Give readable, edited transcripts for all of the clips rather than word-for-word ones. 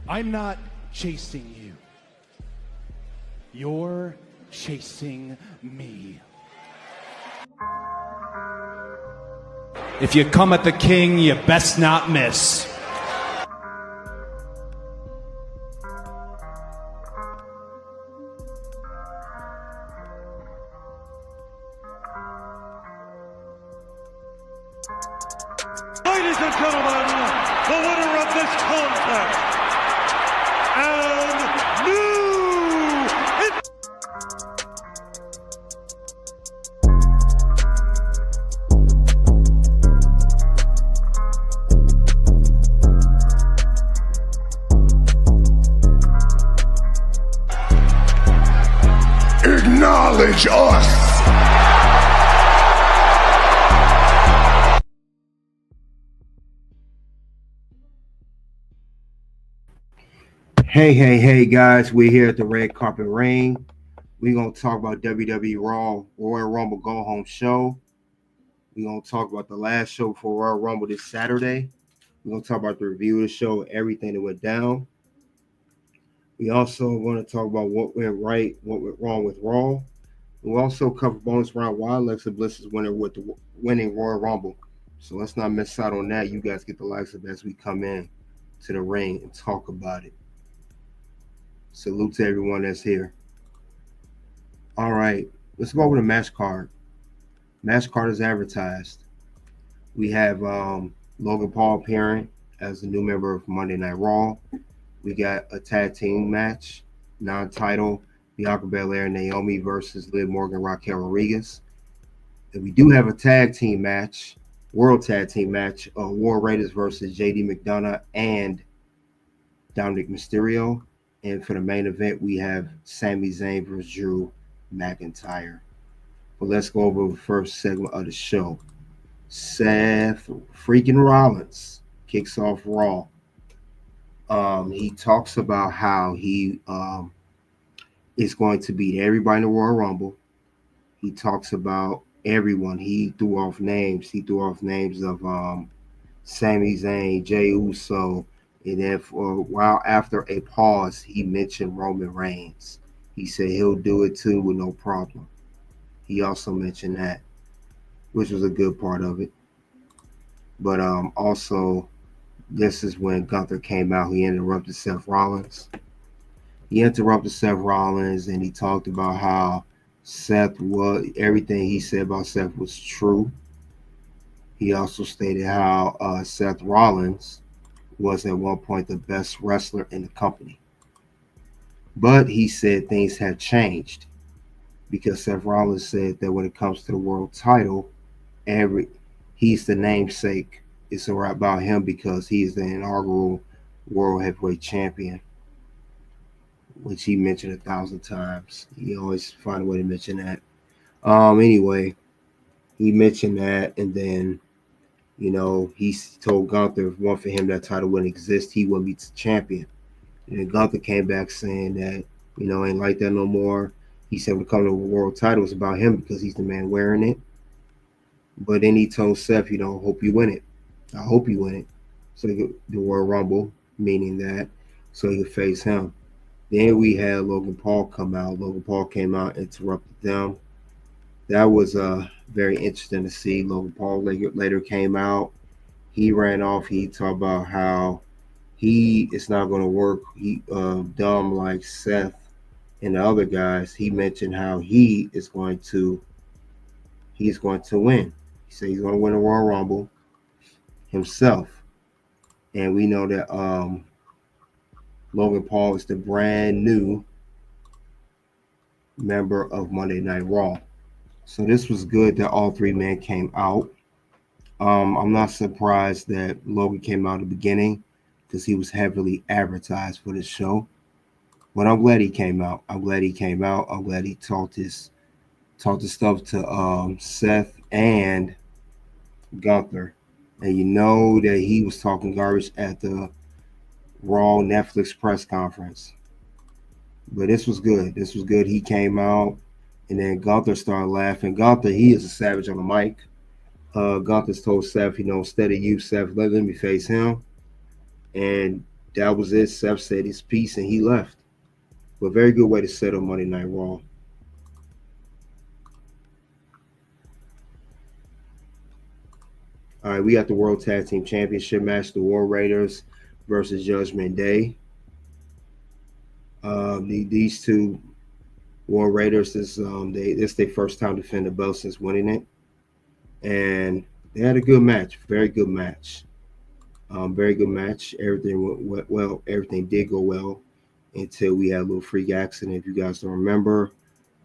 I'm not chasing you. You're chasing me. If you come at the king, you best not miss. Ladies and gentlemen, the winner of this contest and Acknowledge us. Hey, guys, we're here at the Red Carpet Ring. We're going to talk about WWE Raw, Royal Rumble Go Home Show. We're going to talk about the last show for Royal Rumble this Saturday. We're going to talk about the review of the show, everything that went down. We also want to talk about what went right, what went wrong with Raw. We'll also cover bonus round why Alexa Bliss is winning with the winning Royal Rumble. So let's not miss out on that. You guys get the likes of as we come in to the ring and talk about it. Salute to everyone that's here. All right, let's go over the match card. Match card is advertised. We have Logan Paul appearing as the new member of Monday Night Raw. We got a tag team match, non-title, Bianca Belair, Naomi versus Liv Morgan, Raquel Rodriguez. And we do have a tag team match, world tag team match, War Raiders versus JD McDonagh and Dominik Mysterio. And for the main event, we have Sami Zayn versus Drew McIntyre. But let's go over the first segment of the show. Seth freaking Rollins kicks off Raw. He talks about how he is going to beat everybody in the Royal Rumble. He talks about everyone. He threw off names. He threw off names of Sami Zayn, Jey Uso. And then for a while after a pause, he mentioned Roman Reigns. He said he'll do it too with no problem. He also mentioned that, which was a good part of it. But also, this is when Gunther came out. He interrupted Seth Rollins. And he talked about how everything he said about Seth was true. He also stated how Seth Rollins was at one point the best wrestler in the company. But he said things have changed because Seth Rollins said that when it comes to the world title, he's the namesake. It's about him because he's the inaugural world heavyweight champion, which he mentioned 1,000 times. He always find a way to mention that. Anyway, he mentioned that, and then he told Gunther if one for him that title wouldn't exist, he wouldn't be the champion. And then Gunther came back saying that, ain't like that no more. He said when it comes to the world title, it's about him because he's the man wearing it. But then he told Seth, hope you win it. I hope you win it. So the Royal Rumble, meaning that, so he could face him. Then we had Logan Paul come out. Logan Paul came out, interrupted them. That was very interesting to see. Logan Paul later came out. He ran off. He talked about how it's not going to work. He dumb like Seth and the other guys. He mentioned how he's going to win. He said he's going to win the Royal Rumble himself. And we know that Logan Paul is the brand new member of Monday Night Raw. So this was good that all three men came out. I'm not surprised that Logan came out at the beginning because he was heavily advertised for this show. But I'm glad he came out. I'm glad he talked his stuff to Seth and Gunther. And that he was talking garbage at the Raw Netflix press conference. But this was good. He came out. And then Gunther started laughing. Gunther, he is a savage on the mic. Gunther told Seth, instead of you, Seth, let me face him. And that was it. Seth said his piece and he left. But very good way to settle Monday Night Raw. All right, we got the World Tag Team Championship match, the War Raiders versus Judgment Day. These two War Raiders this their first time defending the belt since winning it, and they had a good match, very good match, very good match. Everything went well. Everything did go well until we had a little freak accident. If you guys don't remember,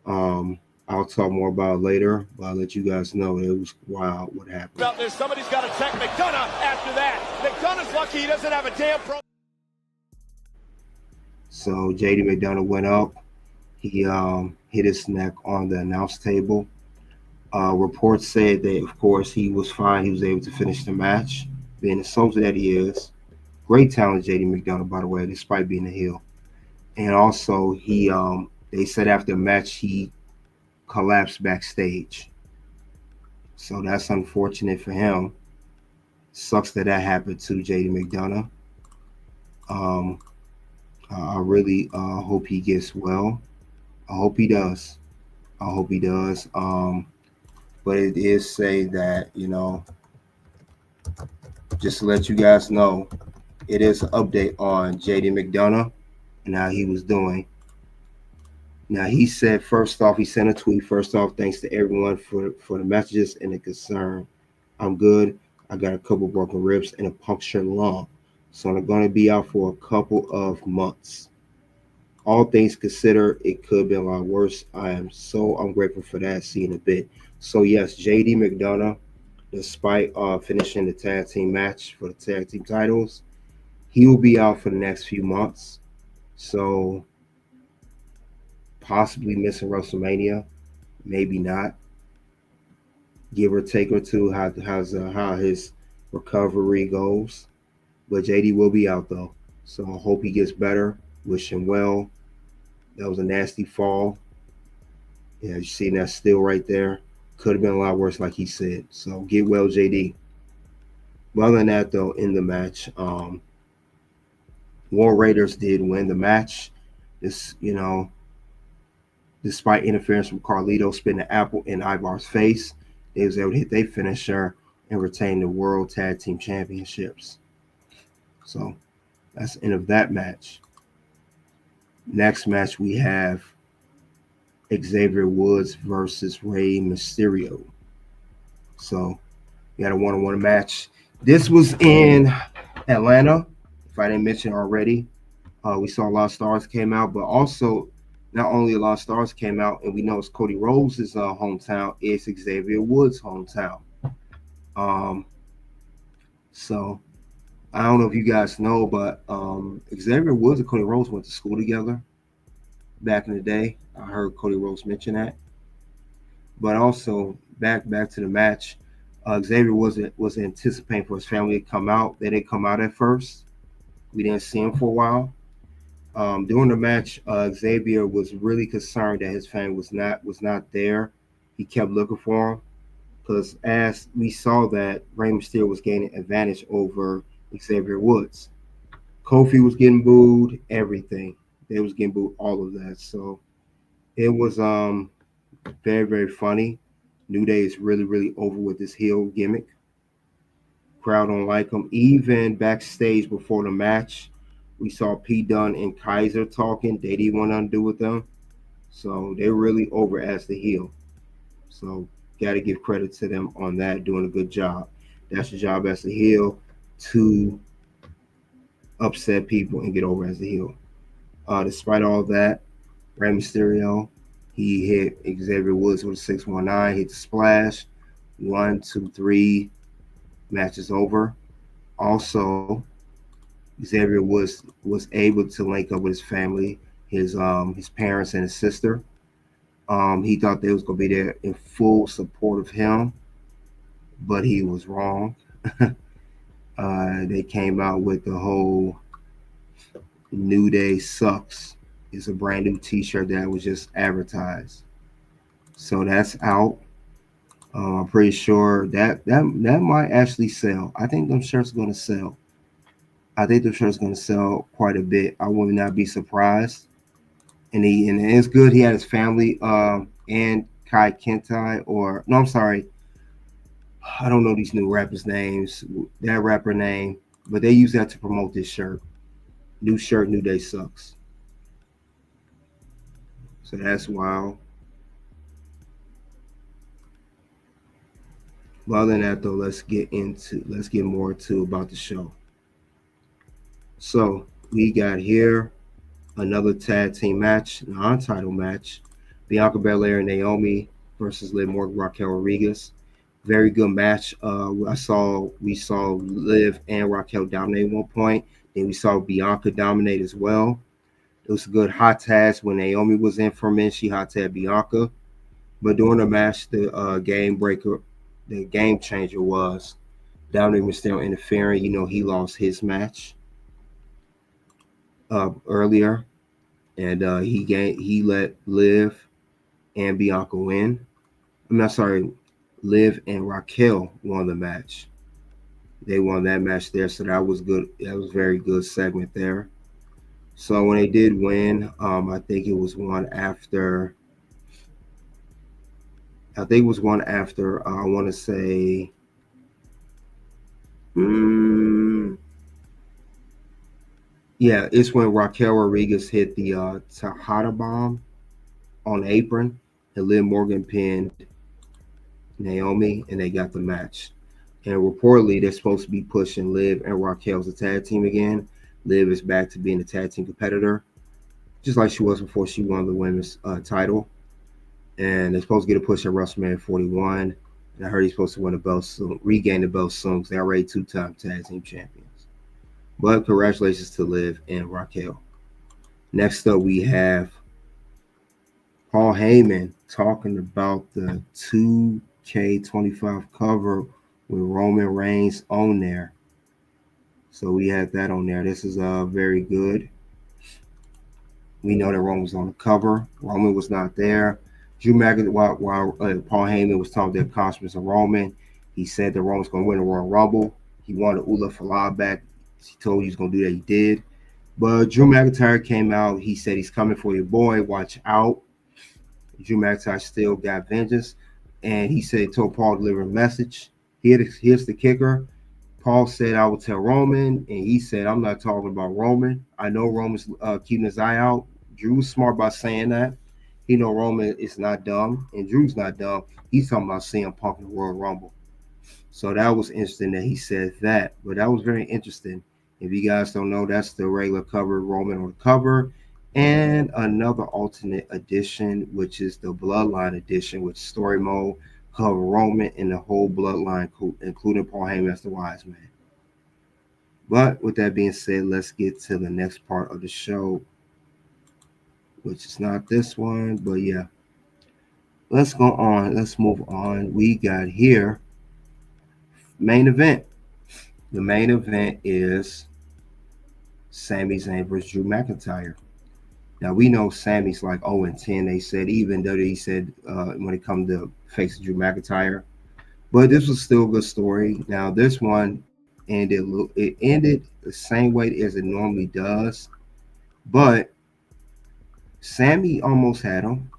I'll talk more about it later, but I'll let you guys know it was wild what happened. Out there, somebody's got to check McDonagh after that. McDonagh's lucky he doesn't have a damn pro. So JD McDonagh went up. He hit his neck on the announce table. Reports said that, of course, he was fine. He was able to finish the match, being the soldier that he is. Great talent, JD McDonagh, by the way, despite being a heel. And also, they said after the match, he collapsed backstage. So that's unfortunate for him. Sucks that happened to JD McDonagh. I really hope he gets well. I hope he does. But it is say that, just to let you guys know, it is an update on JD McDonagh and how he was doing. Now, he said, first off, he sent a tweet. First off, thanks to everyone for the messages and the concern. I'm good. I got a couple broken ribs and a punctured lung. So I'm going to be out for a couple of months. All things considered, it could have been a lot worse. I'm grateful for that. See in a bit. So yes, JD McDonagh, despite finishing the tag team match for the tag team titles, he will be out for the next few months. So possibly missing WrestleMania, maybe not. Give or take or two how his recovery goes. But JD will be out though. So I hope he gets better. Wish him well. That was a nasty fall. Yeah, you see that still right there. Could have been a lot worse, like he said. So get well, JD. But other than that, though, in the match, War Raiders did win the match. This, despite interference from Carlito spitting the apple in Ivar's face, they was able to hit their finisher and retain the World Tag Team Championships. So that's the end of that match. Next match, we have Xavier Woods versus Rey Mysterio. So we had a one-on-one match. This was in Atlanta, if I didn't mention already. We saw a lot of stars came out, but also not only a lot of stars came out, and we know it's Cody Rhodes' hometown, it's Xavier Woods' hometown. So I don't know if you guys know, but Xavier Woods and Cody Rhodes went to school together back in the day. I heard Cody Rhodes mention that. But also back to the match, Xavier was anticipating for his family to come out. They didn't come out at first. We didn't see him for a while. During the match, Xavier was really concerned that his family was not there. He kept looking for him because as we saw that Rey Mysterio was gaining advantage over Xavier Woods. Kofi was getting booed, everything. They was getting booed, all of that. So it was very, very funny. New Day is really, really over with this heel gimmick. Crowd don't like him. Even backstage before the match, we saw P. Dunne and Kaiser talking. They didn't want nothing to do with them. So they're really over as the heel. So got to give credit to them on that, doing a good job. That's your job as the heel, to upset people and get over as the heel. Despite all that, Rey Mysterio, he hit Xavier Woods with a 619, hit the splash. 1, 2, 3, match is over. Also, Xavier was able to link up with his family, his parents and his sister. He thought they was gonna be there in full support of him, but he was wrong. They came out with the whole New Day sucks. It's a brand new t-shirt that was just advertised. So that's out. I'm pretty sure that might actually sell. I think them shirts are going to sell. I think the shirt's going to sell quite a bit. I would not be surprised. And it's good. He had his family and Kai Kentai, or no, I'm sorry, I don't know these new rappers' names. That rapper name, but they use that to promote this shirt. New shirt, new day sucks. So that's wild. But other than that, though, let's get more to about the show. So we got here another tag team match, non-title match. Bianca Belair and Naomi versus Liv Morgan, Raquel Rodriguez. Very good match. We saw Liv and Raquel dominate at one point. Then we saw Bianca dominate as well. It was a good hot tag when Naomi was in for a minute. She hot tagged Bianca. But during the match, the game changer was Dominik Mysterio interfering. He lost his match earlier, and he let Liv and Bianca win. Liv and Raquel won the match. They won that match there, so that was good. That was a very good segment there. So when they did win, I think it was one after. I want to say. Yeah, it's when Raquel Rodriguez hit the Tejada bomb on the apron, and Liv Morgan pinned Naomi, and they got the match. And reportedly, they're supposed to be pushing Liv and Raquel as a tag team again. Liv is back to being a tag team competitor, just like she was before she won the women's title. And they're supposed to get a push at WrestleMania 41. And I heard he's supposed to win the belt soon, regain the belt soon, because they're already 2-time tag team champions. But congratulations to Liv and Raquel. Next up, we have Paul Heyman talking about the 2K25 cover with Roman Reigns on there. So we had that on there. This is very good. We know that Roman was on the cover. Roman was not there. Drew McIntyre, while Paul Heyman was talking to the accomplishments of Roman, he said that Roman was going to win the Royal Rumble. He wanted Ula Falah back. He told you he was going to do that. He did. But Drew McIntyre came out. He said he's coming for your boy. Watch out. Drew McIntyre still got vengeance. And he said, told Paul to deliver a message. Here's the kicker. Paul said, I will tell Roman. And he said, I'm not talking about Roman. I know Roman's keeping his eye out. Drew's smart by saying that. He know Roman is not dumb. And Drew's not dumb. He's talking about CM Punk in the Royal Rumble. So that was interesting that he said that. But that was very interesting. If you guys don't know, that's the regular cover, Roman on the cover. And another alternate edition, which is the Bloodline edition, with story mode, cover Roman and the whole Bloodline, including Paul Heyman as the Wise Man. But with that being said, let's get to the next part of the show, which is not this one, but yeah. Let's go on. Let's move on. We got here main event. The main event is Sami Zayn versus Drew McIntyre. Now, we know Sami's like 0-10. They said, even though he said when it comes to facing Drew McIntyre. But this was still a good story. Now, this one ended the same way as it normally does. But Sami almost had him.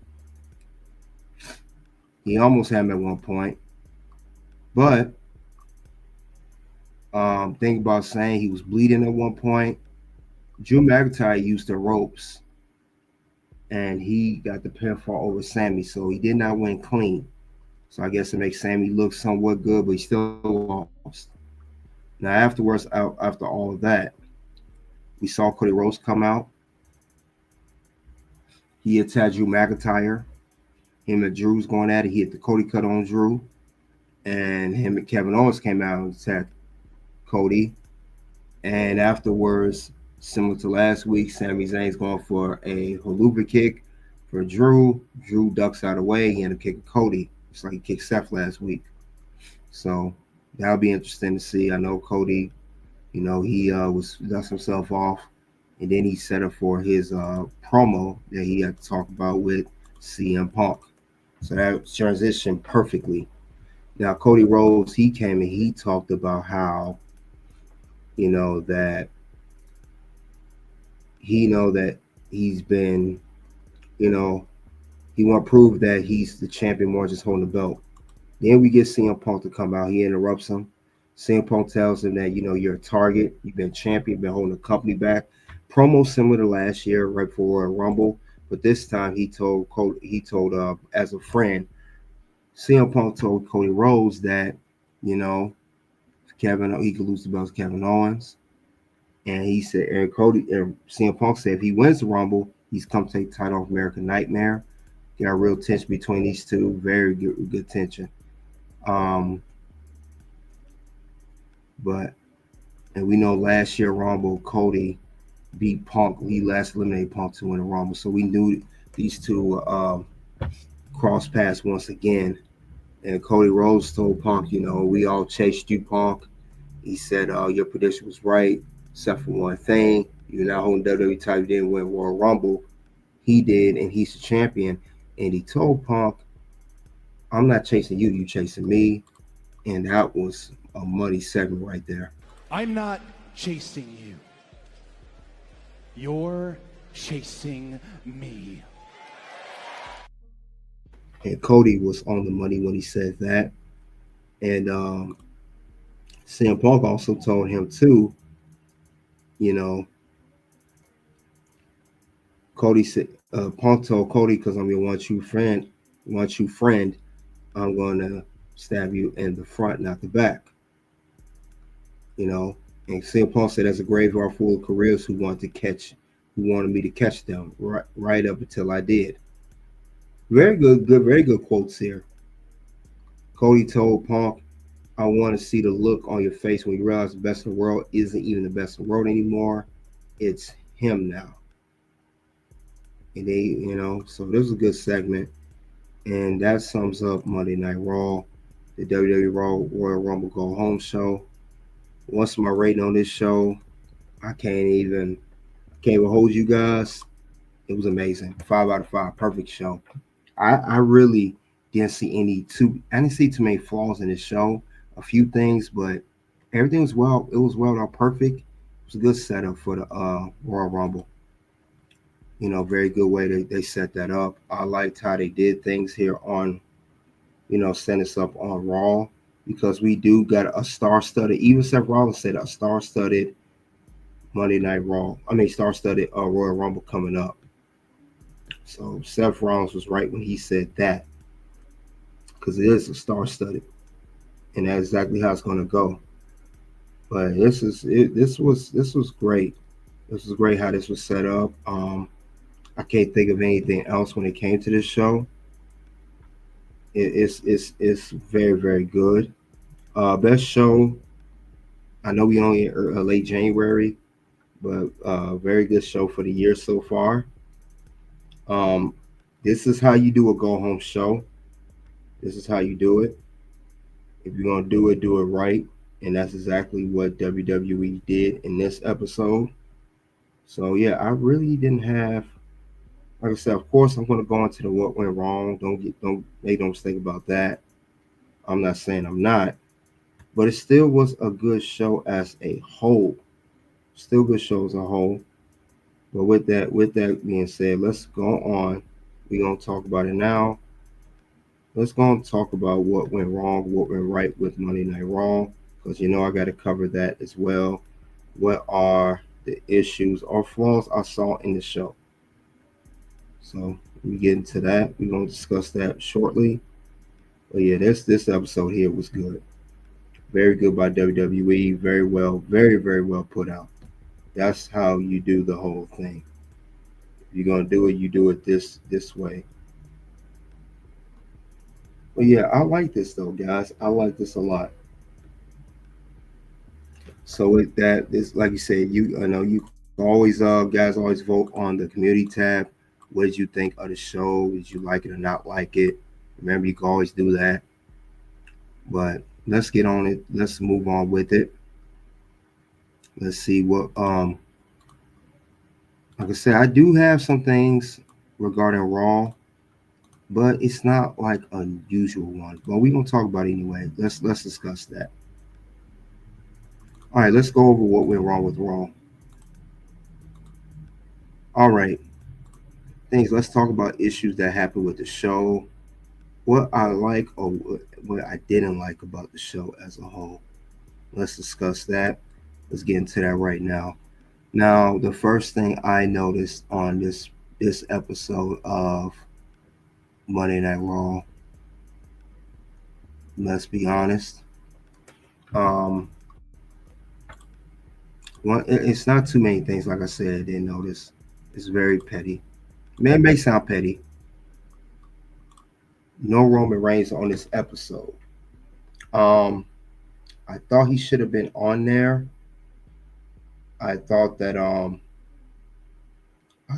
He almost had him at one point. But think about saying he was bleeding at one point. Drew McIntyre used the ropes, and he got the pinfall over Sami, so he did not win clean. So I guess it makes Sami look somewhat good, but he still lost. Now, afterwards, after all of that, we saw Cody Rhodes come out. He attacked Drew McIntyre. Him and Drew's going at it. He hit the Cody cut on Drew. And him and Kevin Owens came out and attacked Cody. And afterwards, similar to last week, Sami Zayn's going for a haluva kick for Drew. Drew ducks out of the way. He ended up kicking Cody. It's like he kicked Seth last week. So that'll be interesting to see. I know Cody, he dust himself off. And then he set up for his promo that he had to talk about with CM Punk. So that transitioned perfectly. Now, Cody Rhodes, he came and he talked about how, that he know that he's been, you know, he want to prove that he's the champion more just holding the belt. Then we get CM Punk to come out. He interrupts him. CM Punk tells him that, you're a target. You've been champion, been holding the company back. Promo similar to last year, right before Royal Rumble. But this time he told as a friend, CM Punk told Cody Rhodes that, he could lose the belt to Kevin Owens. And he said, and CM Punk said if he wins the Rumble, he's come to take the title off American Nightmare. Got a real tension between these two. Very good tension. And we know last year Rumble, Cody beat Punk. He last eliminated Punk to win the Rumble. So we knew these two cross paths once again. And Cody Rhodes told Punk, we all chased you, Punk. He said, your prediction was right, except for one thing. You're not holding WWE title. You didn't win Royal Rumble. He did, and he's the champion. And he told Punk, I'm not chasing you, you chasing me. And that was a muddy segment right there. I'm not chasing you. You're chasing me. And Cody was on the money when he said that. And CM Punk also told him too, Cody said, Punk told Cody, because I'm your one true friend, I'm going to stab you in the front, not the back. And CM Punk said, "There's a graveyard full of careers who wanted me to catch them right up until I did." Very good quotes here. Cody told Punk, "I want to see the look on your face when you realize the best in the world isn't even the best in the world anymore. It's him now." And they, so this was a good segment. And that sums up Monday Night Raw, the WWE Raw Royal Rumble Go Home show. What's my rating on this show? I can't even hold you guys. It was amazing. 5 out of 5. Perfect show. I really didn't see I didn't see too many flaws in this show. A few things, but everything was well. It was well done, perfect. It was a good setup for the Royal Rumble. Very good way they set that up. I liked how they did things here on, setting us up on Raw, because we do got a star-studded, even Seth Rollins said a star-studded Monday Night Raw. Star-studded Royal Rumble coming up. So Seth Rollins was right when he said that, because it is a star-studded, and that's exactly how it's going to go. But this was great. This was great how this was set up. I can't think of anything else when it came to this show. It's very, very good. Best show. I know we only in late January, but very good show for the year so far. This is how you do a go home show. This is how you do it. If you're gonna do it right, and that's exactly what WWE did in this episode. So yeah, I really didn't have. Like I said, of course, I'm going to go into the what went wrong. Don't make no mistake about that. I'm not saying I'm not, but it still was a good show as a whole. Still good show as a whole. But with that being said, let's go on. We're going to talk about it now. Let's go and talk about what went wrong, what went right with Monday Night Raw, because I got to cover that as well. What are the issues or flaws I saw in the show? So we get into that. We're going to discuss that shortly. But yeah, this episode here was good. Very good by WWE. Very well, very, very well put out. That's how you do the whole thing. If you're going to do it, you do it this way. But yeah, I like this though, guys. I like this a lot. So with that, this, like you said, I know you always guys always vote on the community tab. What did you think of the show? Did you like it or not like it? Remember, you can always do that. But let's get on it. Let's move on with it. Let's see what like I said, I do have some things regarding Raw, but it's not like a usual one. But we're gonna talk about it anyway. Let's discuss that. All right, let's go over what went wrong with Raw. All right, things. Let's talk about issues that happened with the show. What I like or what I didn't like about the show as a whole. Let's discuss that. Let's get into that right now. Now, the first thing I noticed on this episode of Monday Night Raw, let's be honest, um, it's not too many things. Like I said, I didn't notice. It's very petty. Man, it may sound petty. No Roman Reigns on this episode. Um, I thought he should have been on there. I thought that I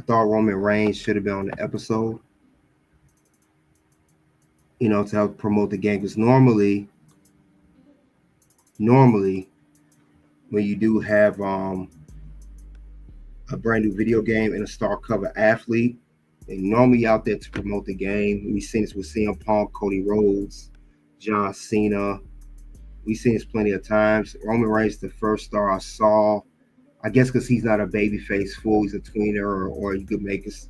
thought Roman Reigns should have been on the episode. To help promote the game. Because normally when you do have a brand new video game and a star cover athlete, and normally out there to promote the game. We've seen this with CM Punk, Cody Rhodes, John Cena. We've seen this plenty of times. Roman Reigns, the first star I saw, I guess because he's not a babyface fool, he's a tweener, or you could make us,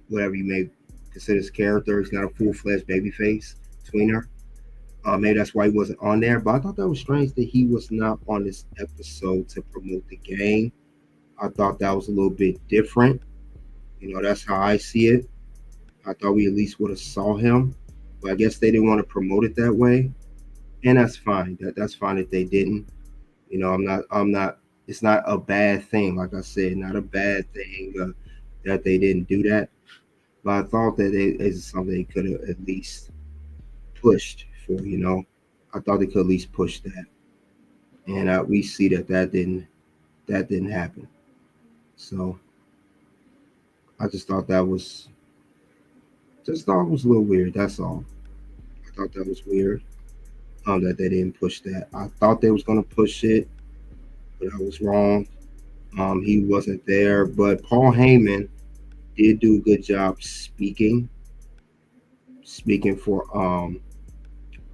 whatever you may consider his character. He's not a full-fledged babyface tweener. Maybe that's why he wasn't on there. But I thought that was strange that he was not on this episode to promote the game. I thought that was a little bit different. That's how I see it. I thought we at least would have saw him, but I guess they didn't want to promote it that way, and that's fine. That's fine if they didn't. I'm not. It's not a bad thing. Like I said, not a bad thing that they didn't do that. But I thought that it is something they could have at least pushed for. I thought they could at least push that, and we see that didn't happen. So I just thought that was a little weird. That's all. I thought that was weird. That they didn't push that. I thought they was gonna push it, but I was wrong. He wasn't there, but Paul Heyman did do a good job speaking for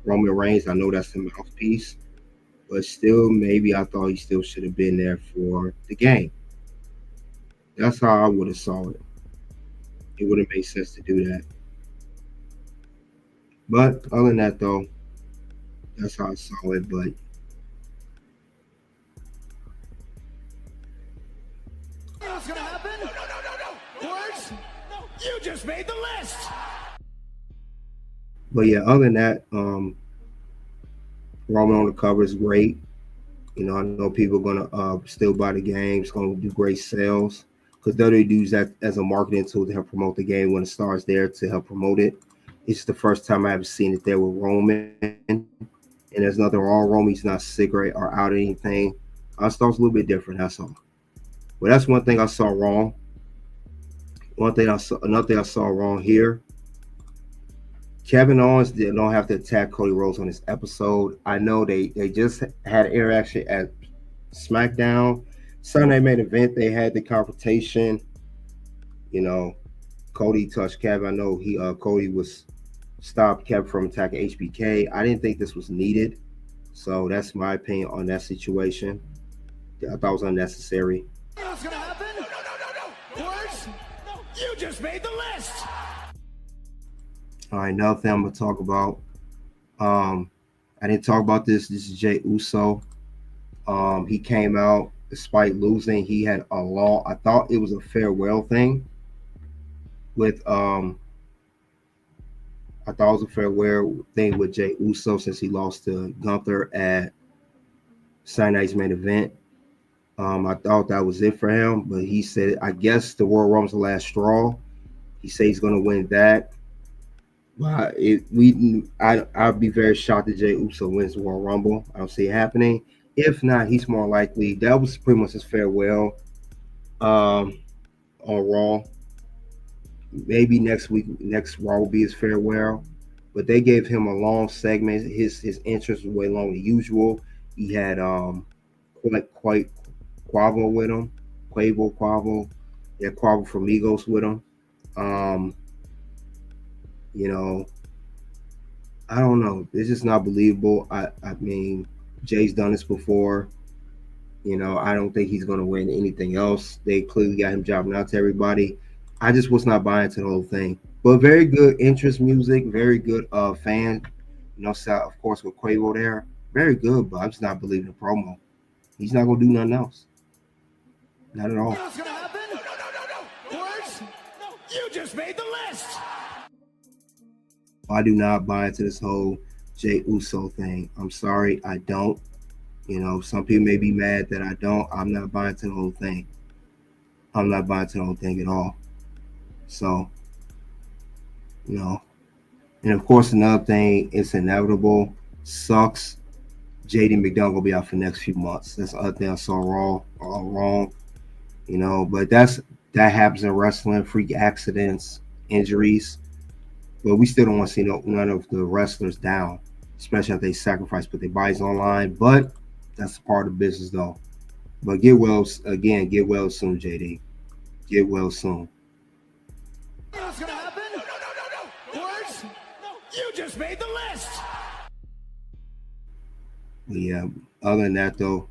Roman Reigns. I know that's the mouthpiece, but still, maybe I thought he still should have been there for the game. That's how I would have saw it. It would have made sense to do that. But other than that, though, that's how I saw it. But What's gonna happen? No. Words? No. You just made the list. yeah, other than that, Roman on the cover is great. I know people are gonna still buy the game. It's gonna do great sales because WWE use that as a marketing tool to help promote the game when the star's there to help promote it. It's the first time I've seen it there with Roman, and there's nothing wrong. Roman's not sick or out or anything. I thought it was a little bit different. That's all. But that's one thing I saw wrong. Another thing I saw wrong here. Kevin Owens don't have to attack Cody Rhodes on this episode. I know they just had interaction at SmackDown. Sunday main event, they had the confrontation. Cody touched Kevin. I know Cody was stopped Kevin from attacking HBK. I didn't think this was needed. So that's my opinion on that situation. I thought it was unnecessary. What's gonna happen? No. Words? No. You just made the list. All right, another thing I'm gonna talk about. I didn't talk about this. This is Jey Uso. He came out despite losing. He had a law. I thought it was a farewell thing. I thought it was a farewell thing with Jey Uso since he lost to Gunther at Saturday night's main event. I thought that was it for him, but he said, I guess the Royal Rumble's the last straw. He said he's gonna win that. But I'd be very shocked if Jey Uso wins the Royal Rumble. I don't see it happening. If not, he's more likely. That was pretty much his farewell on Raw. Maybe next Raw will be his farewell. But they gave him a long segment. His entrance was way longer than usual. He had quite Quavo with him. Quavo. Yeah, Quavo from Migos with him. I don't know. It's just not believable. I mean, Jay's done this before. I don't think he's going to win anything else. They clearly got him jobbing out to everybody. I just was not buying to the whole thing. But very good interest music, very good fan. So of course with Quavo there, very good. But I'm just not believing the promo. He's not going to do nothing else. Not at all. What's gonna happen? No. Words? No. You just made the list. I do not buy into this whole Jey Uso thing. I'm sorry, I don't. Some people may be mad that I don't. I'm not buying into the whole thing. I'm not buying into the whole thing at all. So, and of course, another thing, it's inevitable. Sucks. JD McDonagh will be out for the next few months. That's the other thing I saw wrong. But that happens in wrestling, freak accidents, injuries. But we still don't want to see none of the wrestlers down, especially if they sacrifice, put their bodies online. But that's a part of the business, though. But get well soon, JD. Get well soon. What's gonna happen? No. Words? No. You just made the list. But yeah, other than that, though,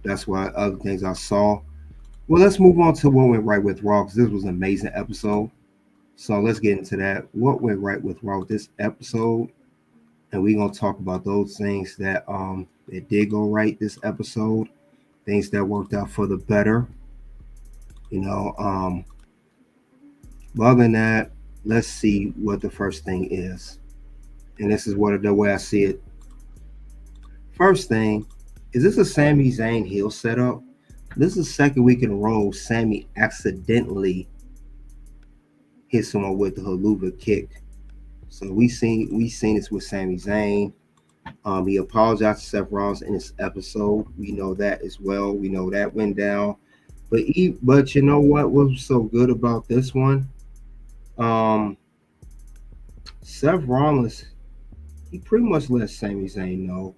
that's why other things I saw. Well, let's move on to what went right with Raw, because this was an amazing episode. So let's get into that. What went right with Raw with this episode? And we're gonna talk about those things that did go right this episode, things that worked out for the better. But other than that, let's see what the first thing is. And this is the way I see it. First thing, is this a Sami Zayn heel setup? This is the second week in a row Sami accidentally hit someone with the haluva kick. So we seen this with Sami Zayn. He apologized to Seth Rollins in this episode. We know that as well. We know that went down. But you know what was so good about this one? Seth Rollins, he pretty much let Sami Zayn know.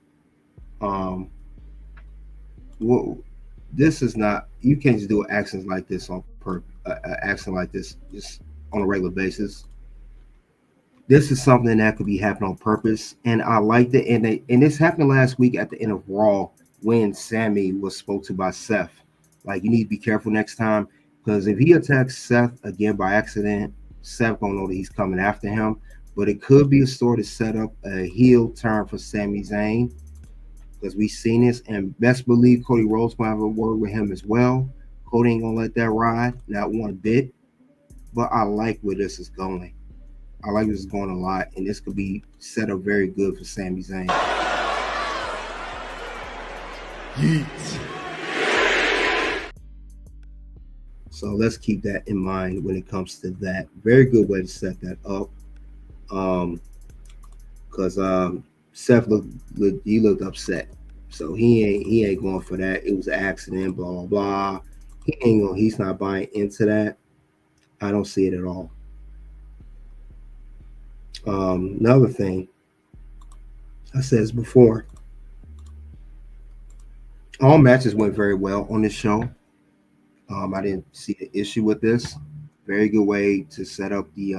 This is not, you can't just do actions like this just on a regular basis. This is something that could be happening on purpose, and I liked it. And this happened last week at the end of Raw when Sami was spoke to by Seth. Like, you need to be careful next time, because if he attacks Seth again by accident, Seth gonna know that he's coming after him. But it could be a story to set up a heel turn for Sami Zayn, because we've seen this, and best believe Cody Rhodes gonna have a word with him as well. Cody ain't gonna let that ride, not one bit. But I like where this is going. I like this is going a lot, and this could be set up very good for Sami Zayn. Yeet. So let's keep that in mind when it comes to that. Very good way to set that up. Because Seth looked upset, so he ain't going for that. It was an accident, blah blah blah. He's not buying into that. I don't see it at all. Another thing I said this before, all matches went very well on this show. I didn't see the issue with this. Very good way to set up the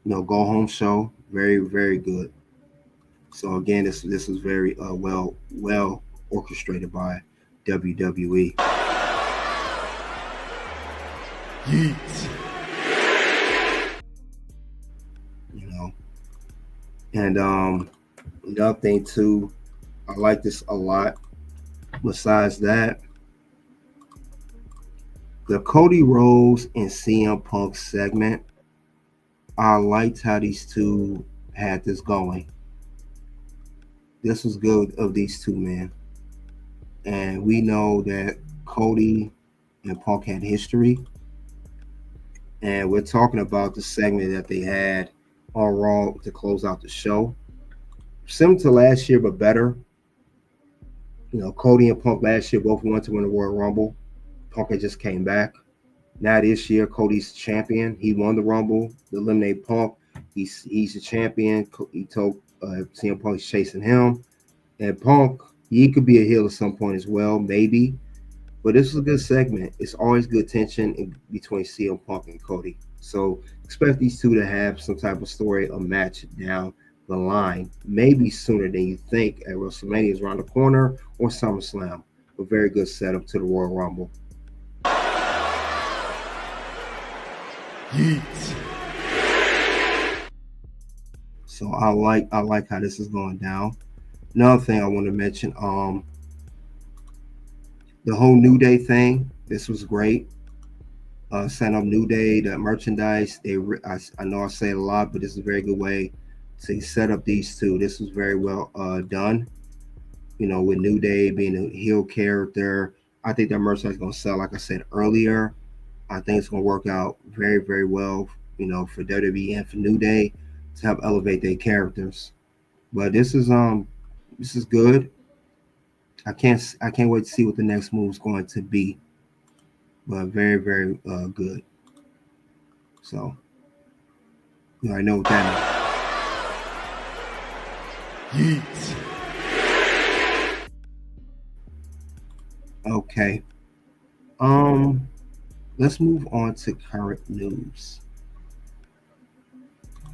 go home show. Very, very good. So again, this was very well orchestrated by WWE. Yeet. And another thing too, I like this a lot. Besides that, the Cody Rhodes and CM Punk segment, I liked how these two had this going. This was good of these two men. And we know that Cody and Punk had history. And we're talking about the segment that they had on Raw to close out the show. Similar to last year, but better. Cody and Punk last year both went to win the Royal Rumble. Punk had just came back. Now this year, Cody's champion. He won the Rumble, eliminated Punk. He's the champion. He told CM Punk he's chasing him. And Punk, he could be a heel at some point as well, maybe. But this was a good segment. It's always good tension between CM Punk and Cody. So expect these two to have some type of story, a match down the line, maybe sooner than you think at WrestleMania is around the corner or SummerSlam. a very good setup to the Royal Rumble. Yeet. So I like how this is going down. Another thing I want to mention, the whole New Day thing. This was great. Setting up New Day, the merchandise. I know I say it a lot, but this is a very good way to set up these two. This was very well done. You know, with New Day being a heel character, I think that merchandise is going to sell. Like I said earlier, I think it's going to work out very, very well. You know, for WWE and for New Day to help elevate their characters. But this is good. I can't wait to see what the next move is going to be. But very, very good. So you already know what that Yeet. means. Okay. Let's move on to current news.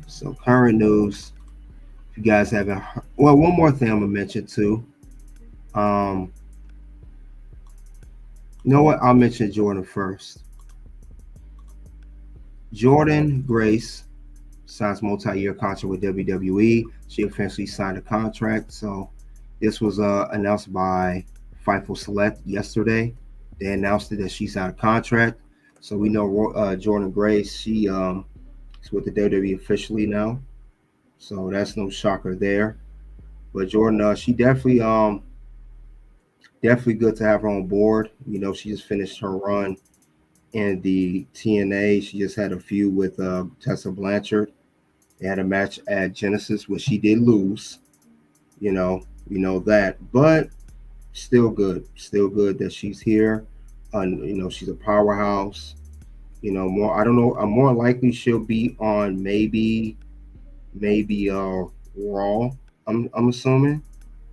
So current news, if you guys haven't heard, well, one more thing I'm gonna mention too. You know what? I'll mention Jordan first. Jordan Grace signs multi-year contract with WWE. She officially signed a contract. So this was announced by Fightful Select yesterday. They announced it that she signed a contract. So we know Jordan Grace, she is with the WWE officially now. So that's no shocker there. But Jordan, she definitely good to have her on board. You know, she just finished her run in the TNA. She just had a feud with Tessa Blanchard. They had a match at Genesis, which she did lose. You know that, but still good that she's here. You know, she's a powerhouse. You know, I don't know. More likely she'll be on maybe Raw. I'm assuming,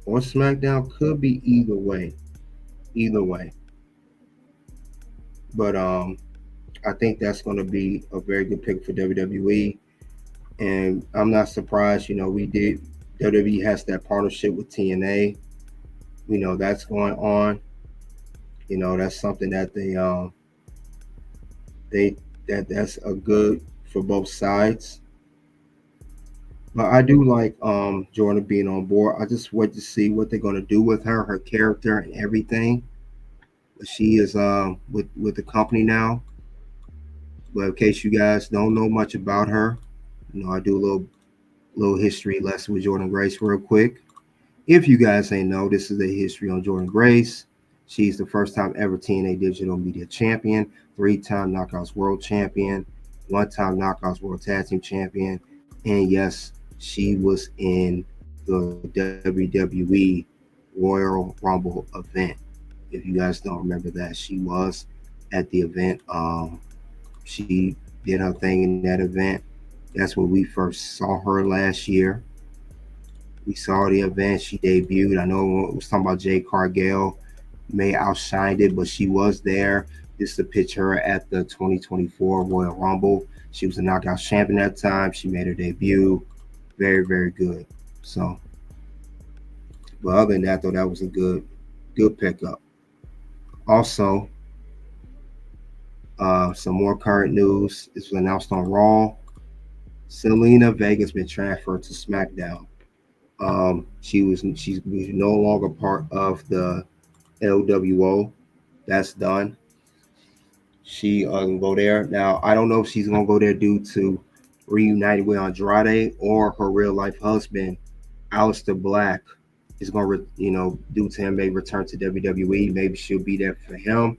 or SmackDown. Could be either way. But I think that's going to be a very good pick for WWE. And I'm not surprised. You know, WWE has that partnership with TNA. You know, that's going on. You know, that's something that that's a good for both sides. But I do like Jordan being on board. I just wait to see what they're going to do with her character and everything. She is with the company now. But in case you guys don't know much about her, you know, I do a little history lesson with Jordan Grace real quick. If you guys ain't know, this is a history on Jordan Grace. She's the first time ever TNA Digital Media Champion, 3-time Knockouts World Champion, 1-time Knockouts World Tag Team Champion, and yes, she was in the WWE Royal Rumble event. If you guys don't remember that, she was at the event. She did her thing in that event. That's when we first saw her last year. We saw the event. She debuted. I know it was talking about Jade Cargill may outshined it, but she was there. This is a picture at the 2024 Royal Rumble. She was a knockout champion at that time. She made her debut. Very, very good. So, but other than that, though, that was a good pickup. Also, some more current news. This was announced on Raw. Selena Vega's been transferred to SmackDown. She's no longer part of the LWO. That's done. She can go there. Now, I don't know if she's gonna go there due to reuniting with Andrade or her real life husband, Aleister Black, is gonna due to him may return to WWE. Maybe she'll be there for him.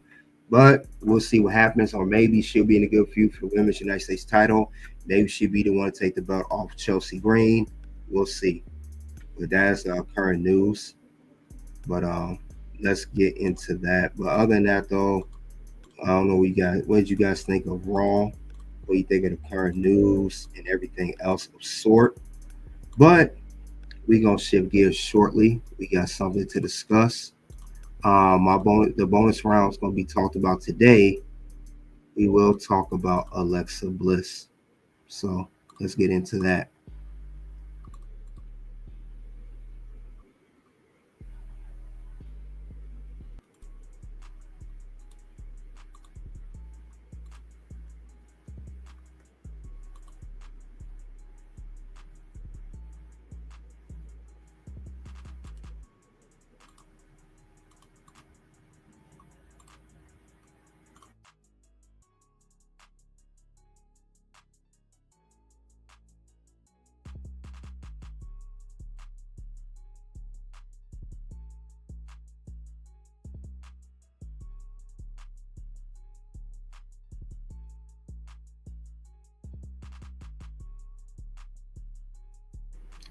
But we'll see what happens. Or maybe she'll be in a good feud for the Women's United States title. Maybe she'll be the one to take the belt off Chelsea Green. We'll see. But that's current news. But let's get into that. But other than that, though, I don't know what did you guys think of Raw? What do you think of the current news and everything else of sort? But we're gonna shift gears shortly. We got something to discuss. The bonus round is gonna be talked about today. We will talk about Alexa Bliss. So let's get into that.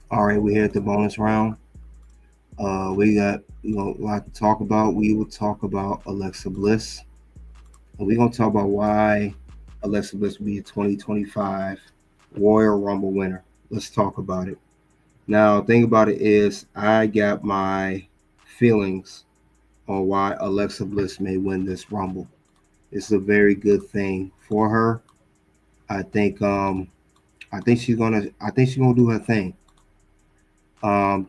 All right, we're here at the bonus round. We got a lot to talk about. We will talk about Alexa Bliss, and we're gonna talk about why Alexa Bliss will be a 2025 Royal Rumble winner. Let's talk about it. Now, thing about it is, I got my feelings on why Alexa Bliss may win this Rumble. It's a very good thing for her. I think I think she's gonna do her thing.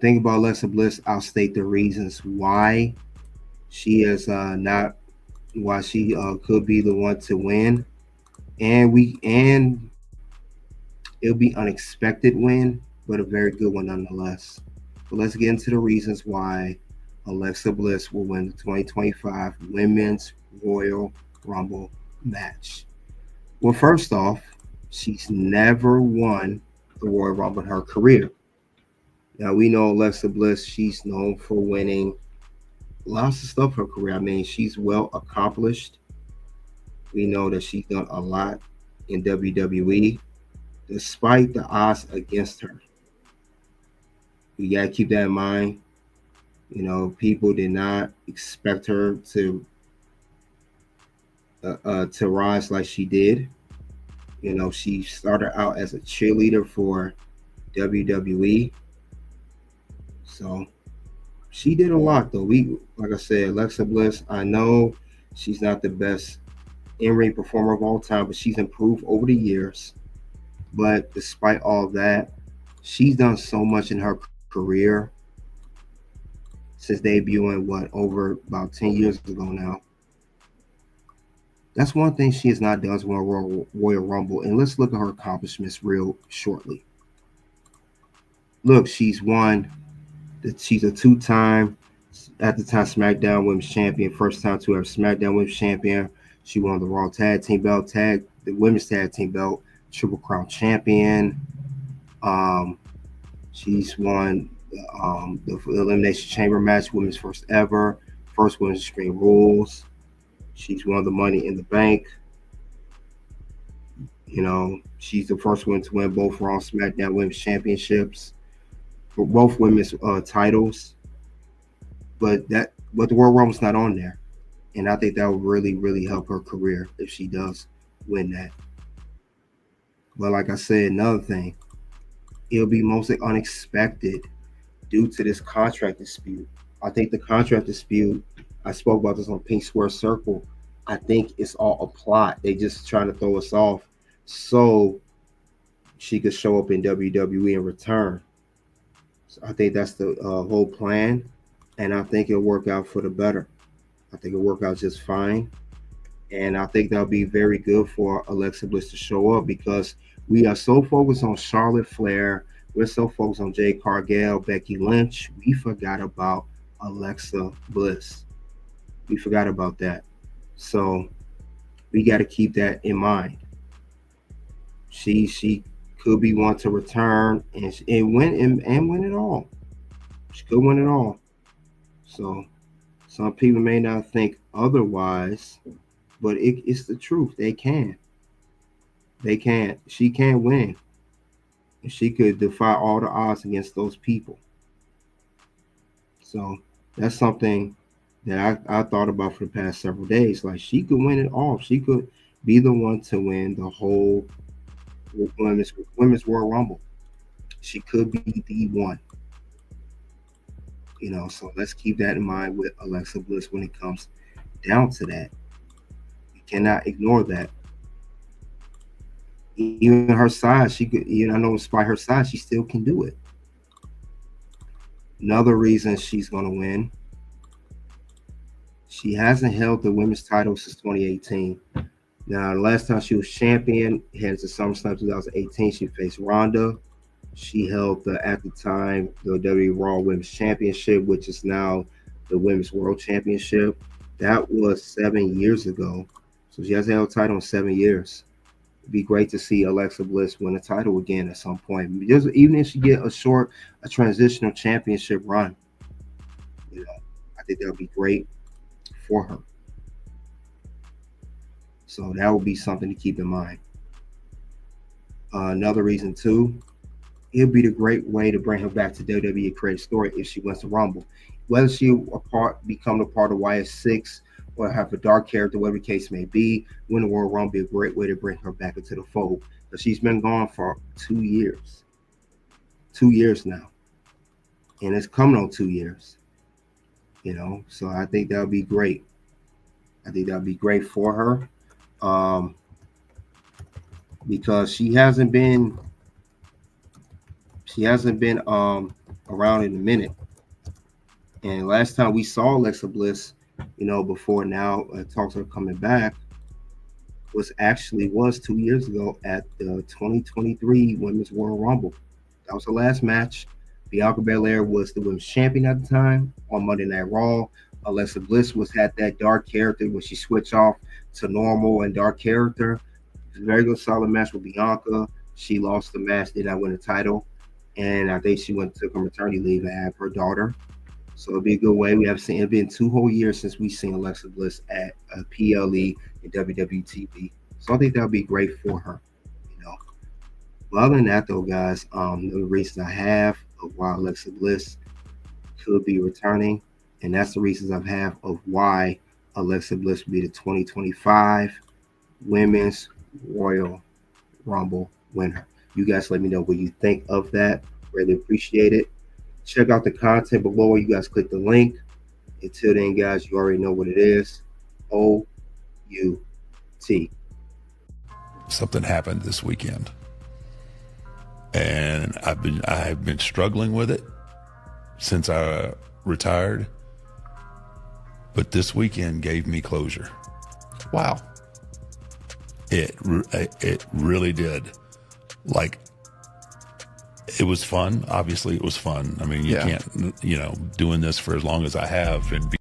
Think about Alexa Bliss. I'll state the reasons why she is not why she could be the one to win, and it'll be unexpected win, but a very good one nonetheless. But let's get into the reasons why Alexa Bliss will win the 2025 Women's Royal Rumble match. Well, first off, she's never won the Royal Rumble in her career. Now we know Alexa Bliss, she's known for winning lots of stuff in her career. I mean, she's well accomplished. We know that she's done a lot in WWE, despite the odds against her. You gotta keep that in mind. People did not expect her to rise like she did. She started out as a cheerleader for WWE, so she did a lot though. Like I said, Alexa Bliss. I know she's not the best in-ring performer of all time, but she's improved over the years. But despite all of that, she's done so much in her career since debuting over about 10 years ago now. That's one thing she has not done is win a Royal Rumble. And let's look at her accomplishments real shortly. Look, she's a two-time, at the time, SmackDown Women's Champion, first time to ever SmackDown Women's Champion. She won the Raw Tag Team belt, the Women's Tag Team belt, Triple Crown Champion. Um, she's won the Elimination Chamber match, women's first ever, first women's Extreme Rules. She's won the Money in the Bank. She's the first one to win both Raw and SmackDown Women's Championships for both women's titles. But the Royal Rumble's not on there, and I think that would really, really help her career if she does win that. But like I said, another thing, it'll be mostly unexpected due to this contract dispute. I think the contract dispute, I spoke about this on Pink Square Circle. I think it's all a plot. They just trying to throw us off so she could show up in WWE and return. So I think that's the whole plan, and I think it'll work out for the better. I think it'll work out just fine, and I think that'll be very good for Alexa Bliss to show up because we are so focused on Charlotte Flair. We're so focused on Jade Cargill, Becky Lynch. We forgot about Alexa Bliss. We forgot about that. So we got to keep that in mind. She could be one to return and win it all. She could win it all. So some people may not think otherwise, but it's the truth. They can. They can't. She can't win. And she could defy all the odds against those people. So that's something that I thought about for the past several days. Like she could win it all. She could be the one to win the whole women's Royal Rumble. She could be the one. So let's keep that in mind with Alexa Bliss when it comes down to that. You cannot ignore that. Even her size, she could. I know despite her size, she still can do it. Another reason she's going to win. She hasn't held the women's title since 2018. Now, the last time she was champion, heads to SummerSlam 2018, she faced Ronda. She held at the time the WWE Raw Women's Championship, which is now the Women's World Championship. That was 7 years ago. So she hasn't held a title in 7 years. It'd be great to see Alexa Bliss win a title again at some point. Even if she get a transitional championship run, I think that would be great for her. So that would be something to keep in mind. Another reason too, it'll be the great way to bring her back to WWE Creative Story if she wins the Rumble. Whether she become a part of YS6 or have a dark character, whatever the case may be, win the Royal Rumble be a great way to bring her back into the fold. But she's been gone for 2 years. 2 years now. And it's coming on 2 years. So I think that would be great. I think that would be great for her. Because she hasn't been around in a minute. And last time we saw Alexa Bliss, before now talks are coming back, was 2 years ago at the 2023 Women's Royal Rumble. That was the last match. Bianca Belair was the women's champion at the time on Monday Night Raw. Alexa Bliss had that dark character when she switched off to normal and dark character. It was a very good solid match with Bianca. She lost the match, did not win the title. And I think she took her maternity leave and had her daughter. So it'll be a good way. It's been 2 whole years since we've seen Alexa Bliss at PLE and WWE TV. So I think that'll be great for her. But other than that, though, guys, the reasons I have of why Alexa Bliss could be returning, and that's the reasons I have of why Alexa Bliss will be the 2025 Women's Royal Rumble winner. You guys let me know what you think of that. Really appreciate it. Check out the content below. You guys click the link. Until then, guys, you already know what it is. OUT. Something happened this weekend, and I've been struggling with it since I retired. But this weekend gave me closure. Wow. It really did. Like, it was fun. Obviously, it was fun. I mean, you can't, doing this for as long as I have and